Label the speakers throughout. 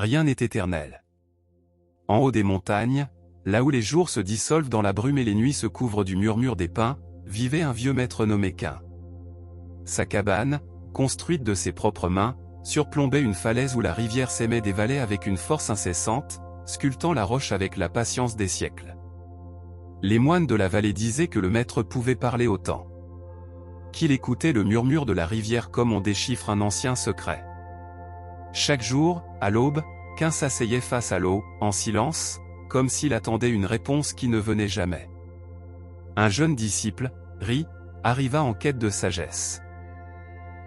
Speaker 1: Rien n'est éternel. En haut des montagnes, là où les jours se dissolvent dans la brume et les nuits se couvrent du murmure des pins, vivait un vieux maître nommé Cain. Sa cabane, construite de ses propres mains, surplombait une falaise où la rivière s'aimait des vallées avec une force incessante, sculptant la roche avec la patience des siècles. Les moines de la vallée disaient que le maître pouvait parler au temps, qu'il écoutait le murmure de la rivière comme on déchiffre un ancien secret. Chaque jour, à l'aube, Cain s'asseyait face à l'eau, en silence, comme s'il attendait une réponse qui ne venait jamais. Un jeune disciple, Ri, arriva en quête de sagesse.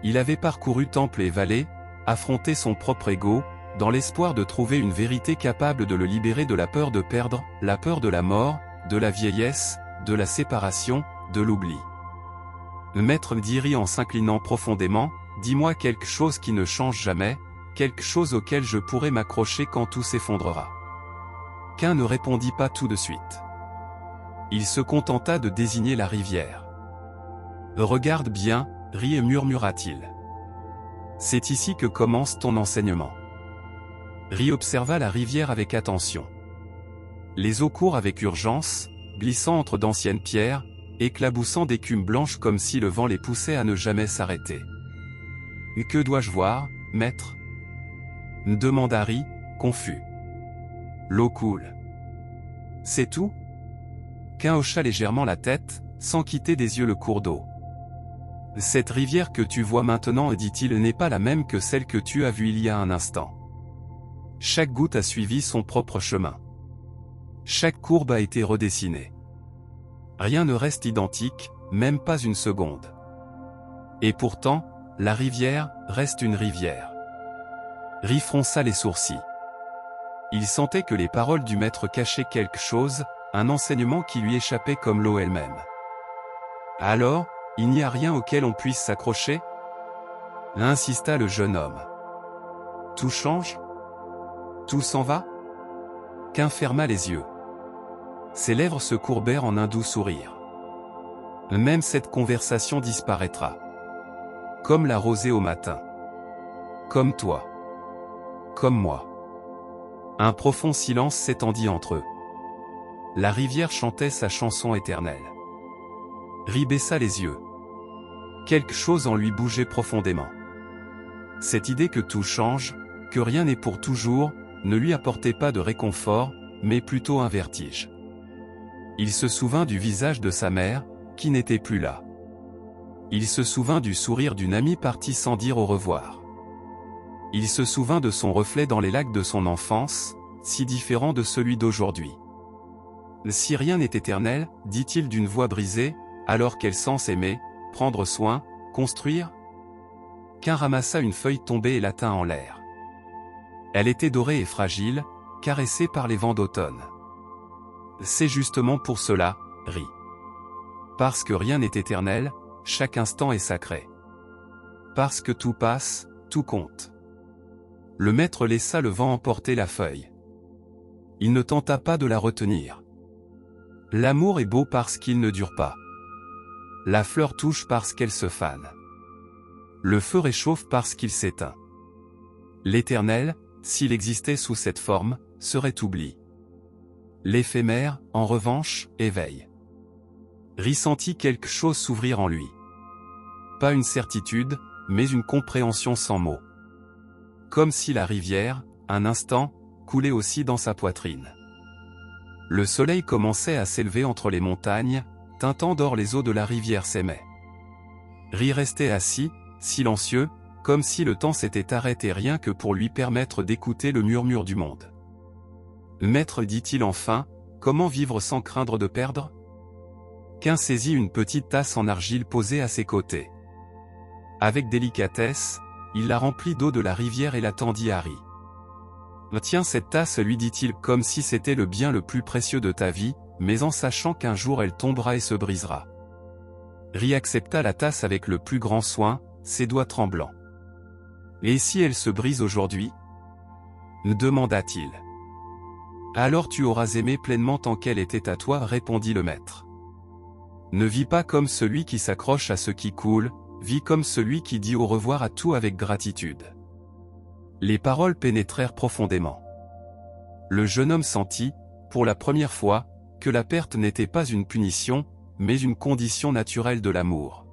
Speaker 1: Il avait parcouru temple et vallée, affronté son propre ego, dans l'espoir de trouver une vérité capable de le libérer de la peur de perdre, la peur de la mort, de la vieillesse, de la séparation, de l'oubli. Le maître dit Ri en s'inclinant profondément, « Dis-moi quelque chose qui ne change jamais, quelque chose auquel je pourrai m'accrocher quand tout s'effondrera. » Cain ne répondit pas tout de suite. Il se contenta de désigner la rivière. « Regarde bien, Ri, murmura-t-il. C'est ici que commence ton enseignement. » Ri observa la rivière avec attention. Les eaux courent avec urgence, glissant entre d'anciennes pierres, éclaboussant d'écume blanche comme si le vent les poussait à ne jamais s'arrêter. « Que dois-je voir, maître ?» demanda Ri, confus. « L'eau coule. » « C'est tout ?» Cain hocha légèrement la tête, sans quitter des yeux le cours d'eau. « Cette rivière que tu vois maintenant, dit-il, n'est pas la même que celle que tu as vue il y a un instant. Chaque goutte a suivi son propre chemin. Chaque courbe a été redessinée. Rien ne reste identique, même pas une seconde. Et pourtant, la rivière reste une rivière. » Ri fronça les sourcils. Il sentait que les paroles du maître cachaient quelque chose, un enseignement qui lui échappait comme l'eau elle-même. « Alors, il n'y a rien auquel on puisse s'accrocher » insista le jeune homme. « Tout change ? Tout s'en va ?» Cain ferma les yeux. Ses lèvres se courbèrent en un doux sourire. « Même cette conversation disparaîtra. Comme la rosée au matin. Comme toi. Comme moi. » Un profond silence s'étendit entre eux. La rivière chantait sa chanson éternelle. Ri baissa les yeux. Quelque chose en lui bougeait profondément. Cette idée que tout change, que rien n'est pour toujours, ne lui apportait pas de réconfort, mais plutôt un vertige. Il se souvint du visage de sa mère, qui n'était plus là. Il se souvint du sourire d'une amie partie sans dire au revoir. Il se souvint de son reflet dans les lacs de son enfance, si différent de celui d'aujourd'hui. « Si rien n'est éternel, dit-il d'une voix brisée, alors quel sens aimer, prendre soin, construire ?» Cain ramassa une feuille tombée et la tint en l'air. Elle était dorée et fragile, caressée par les vents d'automne. « C'est justement pour cela, Ri. Parce que rien n'est éternel, chaque instant est sacré. Parce que tout passe, tout compte. » Le maître laissa le vent emporter la feuille. Il ne tenta pas de la retenir. L'amour est beau parce qu'il ne dure pas. La fleur touche parce qu'elle se fane. Le feu réchauffe parce qu'il s'éteint. L'éternel, s'il existait sous cette forme, serait oubli. L'éphémère, en revanche, éveille. Ri sentit quelque chose s'ouvrir en lui. Pas une certitude, mais une compréhension sans mots. Comme si la rivière, un instant, coulait aussi dans sa poitrine. Le soleil commençait à s'élever entre les montagnes, teintant d'or les eaux de la rivière s'aimaient. Ri restait assis, silencieux, comme si le temps s'était arrêté rien que pour lui permettre d'écouter le murmure du monde. « Maître, dit-il enfin, comment vivre sans craindre de perdre ?» Cain saisit une petite tasse en argile posée à ses côtés. Avec délicatesse, il la remplit d'eau de la rivière et la tendit à Ri. « Tiens cette tasse, lui dit-il, comme si c'était le bien le plus précieux de ta vie, mais en sachant qu'un jour elle tombera et se brisera. » Ri accepta la tasse avec le plus grand soin, ses doigts tremblants. « Et si elle se brise aujourd'hui ?» demanda-t-il. « Alors tu auras aimé pleinement tant qu'elle était à toi, répondit le maître. Ne vis pas comme celui qui s'accroche à ce qui coule, vis comme celui qui dit au revoir à tout avec gratitude. Les paroles pénétrèrent profondément. Le jeune homme sentit, pour la première fois, que la perte n'était pas une punition, mais une condition naturelle de l'amour.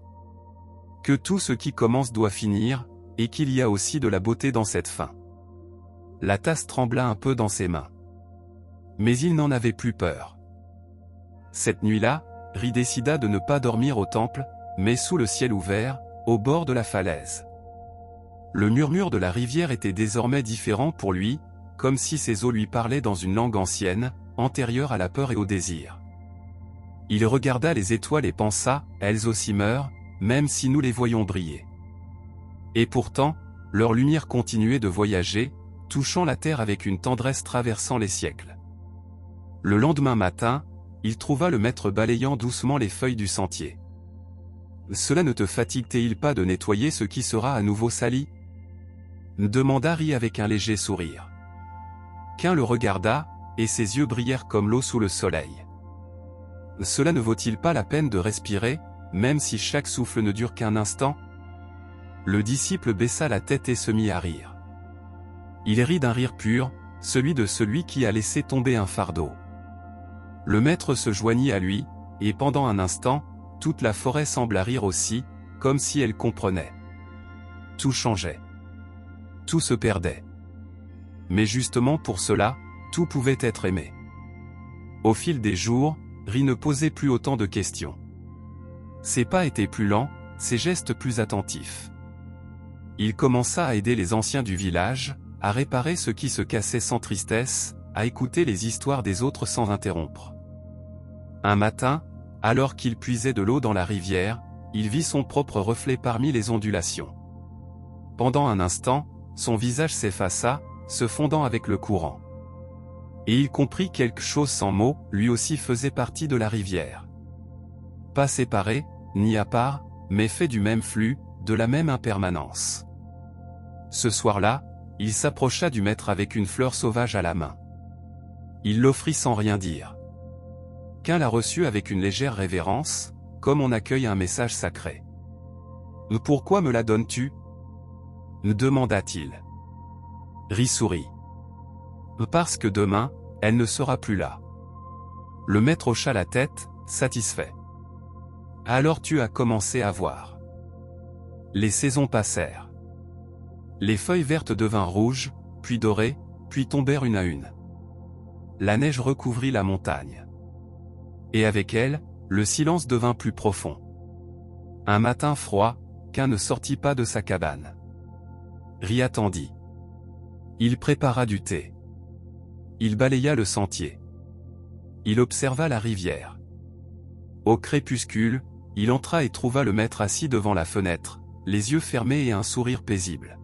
Speaker 1: Que tout ce qui commence doit finir, et qu'il y a aussi de la beauté dans cette fin. La tasse trembla un peu dans ses mains. Mais il n'en avait plus peur. Cette nuit-là, Ri décida de ne pas dormir au temple, mais sous le ciel ouvert, au bord de la falaise. Le murmure de la rivière était désormais différent pour lui, comme si ses eaux lui parlaient dans une langue ancienne, antérieure à la peur et au désir. Il regarda les étoiles et pensa, elles aussi meurent, même si nous les voyons briller. Et pourtant, leur lumière continuait de voyager, touchant la terre avec une tendresse traversant les siècles. Le lendemain matin, il trouva le maître balayant doucement les feuilles du sentier. « Cela ne te fatigue-t-il pas de nettoyer ce qui sera à nouveau sali » demanda Ri avec un léger sourire. Qu'un le regarda, et ses yeux brillèrent comme l'eau sous le soleil. « Cela ne vaut-il pas la peine de respirer, même si chaque souffle ne dure qu'un instant ?» Le disciple baissa la tête et se mit à rire. Il rit d'un rire pur, celui de celui qui a laissé tomber un fardeau. Le maître se joignit à lui, et pendant un instant, toute la forêt sembla rire aussi, comme si elle comprenait. Tout changeait. Tout se perdait. Mais justement pour cela, tout pouvait être aimé. Au fil des jours, Ri ne posait plus autant de questions. Ses pas étaient plus lents, ses gestes plus attentifs. Il commença à aider les anciens du village, à réparer ce qui se cassait sans tristesse, à écouter les histoires des autres sans interrompre. Un matin, alors qu'il puisait de l'eau dans la rivière, il vit son propre reflet parmi les ondulations. Pendant un instant, son visage s'effaça, se fondant avec le courant. Et il comprit quelque chose sans mots, lui aussi faisait partie de la rivière. Pas séparé, ni à part, mais fait du même flux, de la même impermanence. Ce soir-là, il s'approcha du maître avec une fleur sauvage à la main. Il l'offrit sans rien dire. Qu'un la reçut avec une légère révérence, comme on accueille un message sacré. « Pourquoi me la donnes-tu » demanda-t-il. Ri sourit. « Parce que demain, elle ne sera plus là. » Le maître hocha la tête, satisfait. « Alors tu as commencé à voir. » Les saisons passèrent. Les feuilles vertes devinrent rouges, puis dorées, puis tombèrent une à une. La neige recouvrit la montagne. Et avec elle, le silence devint plus profond. Un matin froid, qu'un ne sortit pas de sa cabane. Ri attendit. Il prépara du thé. Il balaya le sentier. Il observa la rivière. Au crépuscule, il entra et trouva le maître assis devant la fenêtre, les yeux fermés et un sourire paisible.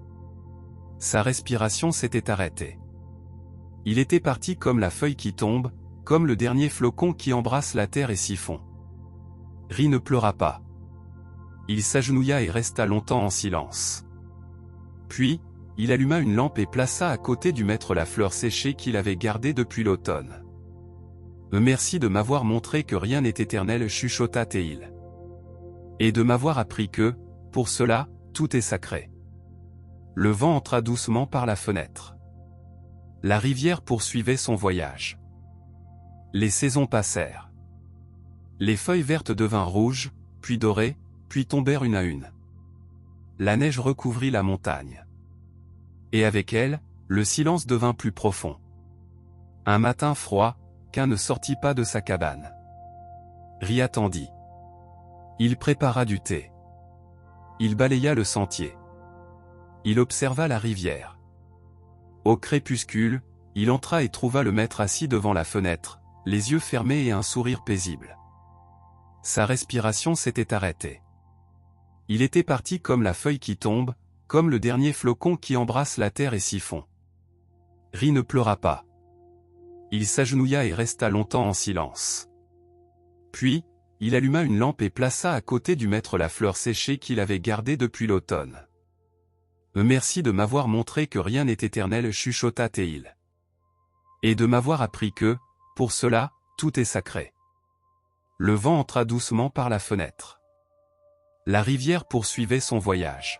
Speaker 1: Sa respiration s'était arrêtée. Il était parti comme la feuille qui tombe, comme le dernier flocon qui embrasse la terre et s'y fond. Ri ne pleura pas. Il s'agenouilla et resta longtemps en silence. Puis, il alluma une lampe et plaça à côté du maître la fleur séchée qu'il avait gardée depuis l'automne. « Merci de m'avoir montré que rien n'est éternel, chuchota Théil. Et de m'avoir appris que, pour cela, tout est sacré. » Le vent entra doucement par la fenêtre. La rivière poursuivait son voyage. Les saisons passèrent. Les feuilles vertes devinrent rouges, puis dorées, puis tombèrent une à une. La neige recouvrit la montagne. Et avec elle, le silence devint plus profond. Un matin froid, qu'un ne sortit pas de sa cabane. Ri attendit. Il prépara du thé. Il balaya le sentier. Il observa la rivière. Au crépuscule, il entra et trouva le maître assis devant la fenêtre, les yeux fermés et un sourire paisible. Sa respiration s'était arrêtée. Il était parti comme la feuille qui tombe, comme le dernier flocon qui embrasse la terre et s'y fond. Ri ne pleura pas. Il s'agenouilla et resta longtemps en silence. Puis, il alluma une lampe et plaça à côté du maître la fleur séchée qu'il avait gardée depuis l'automne. « Merci de m'avoir montré que rien n'est éternel, chuchota Théil. Et de m'avoir appris que, pour cela, tout est sacré. » Le vent entra doucement par la fenêtre. La rivière poursuivait son voyage.